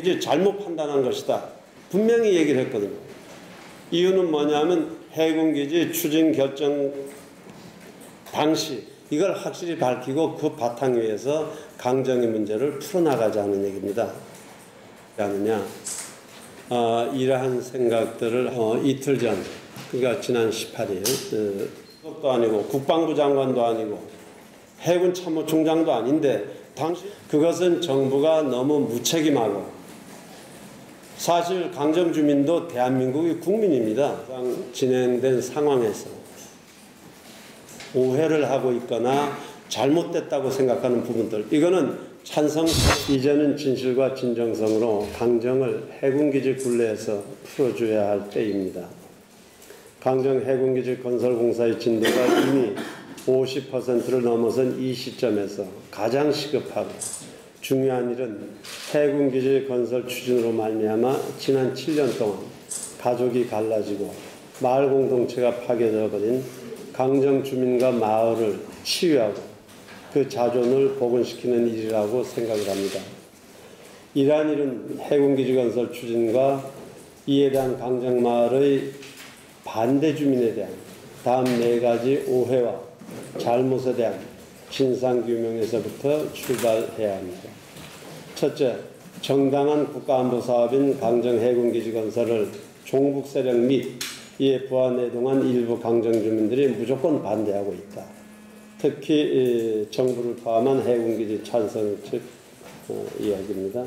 이제 잘못 판단한 것이다. 분명히 얘기를 했거든요. 이유는 뭐냐면 해군기지 추진 결정 방식 이걸 확실히 밝히고 그 바탕 위에서 강정의 문제를 풀어나가자는 얘기입니다. 아느냐 이러한 생각들을 이틀 전 그러니까 지난 18일 도 아니고 국방부 장관도 아니고 해군 참모총장도 아닌데 당시 그것은 정부가 너무 무책임하고 사실 강정 주민도 대한민국의 국민입니다. 진행된 상황에서 오해를 하고 있거나 잘못됐다고 생각하는 부분들 이거는 찬성 이제는 진실과 진정성으로 강정을 해군기지 굴레에서 풀어줘야 할 때입니다. 강정 해군기지 건설 공사의 진도가 이미 50%를 넘어선 이 시점에서 가장 시급하고 중요한 일은 해군기지 건설 추진으로 말미암아 지난 7년 동안 가족이 갈라지고 마을 공동체가 파괴되어 버린 강정 주민과 마을을 치유하고 그 자존을 복원시키는 일이라고 생각을 합니다. 이러한 일은 해군기지 건설 추진과 이에 대한 강정 마을의 반대 주민에 대한 다음 4가지 오해와 잘못에 대한 진상규명에서부터 출발해야 합니다. 첫째, 정당한 국가안보 사업인 강정 해군기지 건설을 종북 세력 및 이에 부안내동한 일부 강정 주민들이 무조건 반대하고 있다. 특히 정부를 포함한 해군기지 찬성 측 이야기입니다.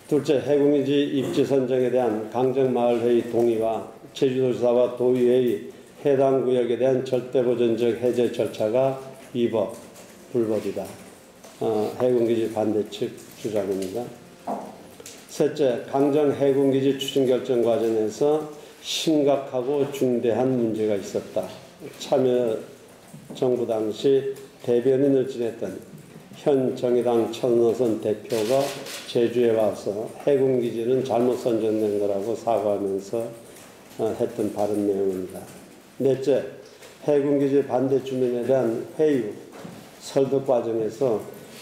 둘째, 해군기지 입지 선정에 대한 강정마을회의 동의와 제주도지사와 도의회의 해당 구역에 대한 절대보전적 해제 절차가 위법, 불법이다. 해군기지 반대 측 주장입니다. 셋째, 강정 해군기지 추진 결정 과정에서 심각하고 중대한 문제가 있었다. 참여정부 당시 대변인을 지냈던 현 정의당 천호선 대표가 제주에 와서 해군기지는 잘못 선정된 거라고 사과하면서 했던 발언 내용입니다. 넷째, 해군기지 반대 주민에 대한 회유, 설득 과정에서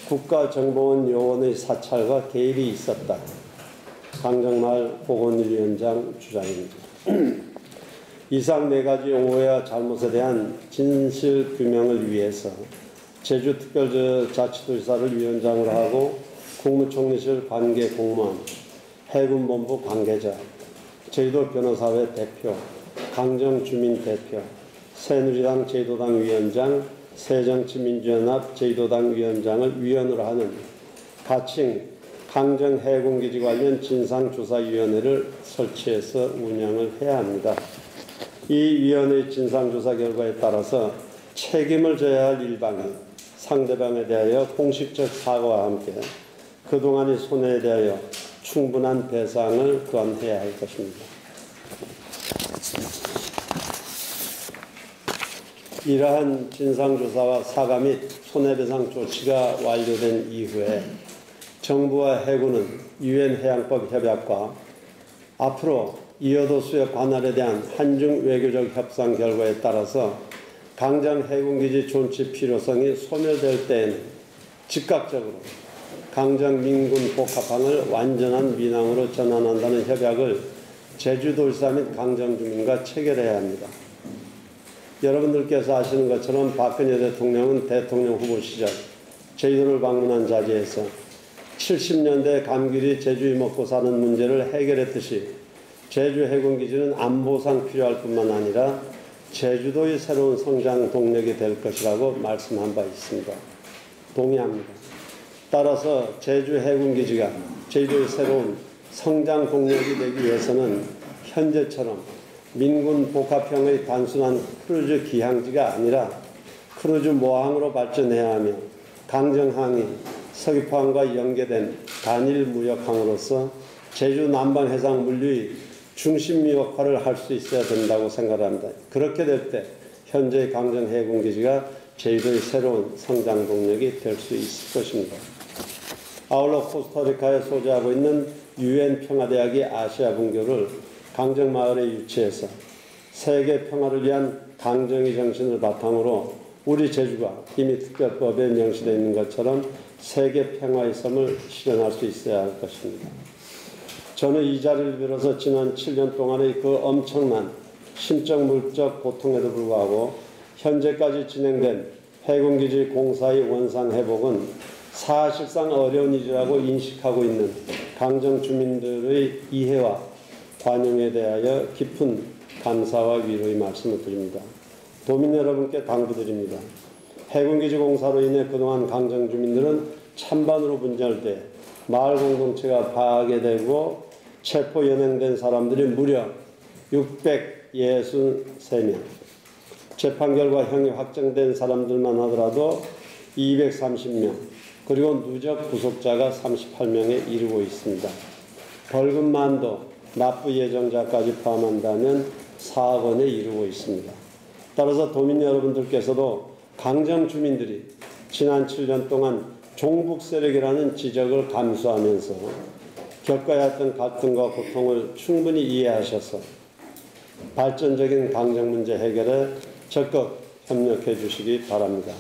국가정보원 요원의 사찰과 개입이 있었다. 강정마을 보건위원장 주장입니다. 이상 4가지 오해와 잘못에 대한 진실 규명을 위해서 제주특별자치도지사를 위원장으로 하고 국무총리실 관계 공무원, 해군본부 관계자, 제주도 변호사회 대표, 강정주민 대표, 새누리당 제주도당 위원장, 새정치민주연합 제주도당 위원장을 위원으로 하는 가칭 강정 해군기지 관련 진상조사위원회를 설치해서 운영을 해야 합니다. 이 위원회의 진상조사 결과에 따라서 책임을 져야 할 일방이 상대방에 대하여 공식적 사과와 함께 그동안의 손해에 대하여 충분한 배상을 또한 해야 할 것입니다. 이러한 진상조사와 사과 및 손해배상 조치가 완료된 이후에 정부와 해군은 유엔 해양법 협약과 앞으로 이어도 수역 관할에 대한 한중 외교적 협상 결과에 따라서 강정 해군기지 존치 필요성이 소멸될 때에는 즉각적으로 강정 민군 복합항을 완전한 민항으로 전환한다는 협약을 제주도지사 및 강정 주민과 체결해야 합니다. 여러분들께서 아시는 것처럼 박근혜 대통령은 대통령 후보 시절 제주도를 방문한 자리에서 70년대 감귤이 제주에 먹고 사는 문제를 해결했듯이 제주 해군기지는 안보상 필요할 뿐만 아니라 제주도의 새로운 성장 동력이 될 것이라고 말씀한 바 있습니다. 동의합니다. 따라서 제주 해군기지가 제주도의 새로운 성장 동력이 되기 위해서는 현재처럼 민군 복합형의 단순한 크루즈 기항지가 아니라 크루즈 모항으로 발전해야 하며 강정항이 서귀포항과 연계된 단일 무역항으로서 제주 남방 해상 물류의 중심 역할을 할 수 있어야 된다고 생각합니다. 그렇게 될 때 현재 강정 해군기지가 제주도의 새로운 성장 동력이 될 수 있을 것입니다. 아울러 코스타리카에 소재하고 있는 유엔 평화대학이 아시아 분교를 강정마을에 유치해서 세계 평화를 위한 강정의 정신을 바탕으로 우리 제주가 이미 특별법에 명시되어 있는 것처럼 세계 평화의 섬을 실현할 수 있어야 할 것입니다. 저는 이 자리를 빌어서 지난 7년 동안의 그 엄청난 심적 물적 고통에도 불구하고 현재까지 진행된 해군기지 공사의 원상 회복은 사실상 어려운 일이라고 인식하고 있는 강정 주민들의 이해와 관용에 대하여 깊은 감사와 위로의 말씀을 드립니다. 도민 여러분께 당부드립니다. 해군기지 공사로 인해 그동안 강정 주민들은 찬반으로 분쟁할 때 마을 공동체가 파괴되고 체포 연행된 사람들이 무려 663명, 재판 결과 형이 확정된 사람들만 하더라도 230명, 그리고 누적 구속자가 38명에 이르고 있습니다. 벌금만도 납부 예정자까지 포함한다면 4억 원에 이르고 있습니다. 따라서 도민 여러분들께서도 강정 주민들이 지난 7년 동안 종북 세력이라는 지적을 감수하면서 겪어야 했던 갈등과 고통을 충분히 이해하셔서 발전적인 강정 문제 해결에 적극 협력해 주시기 바랍니다.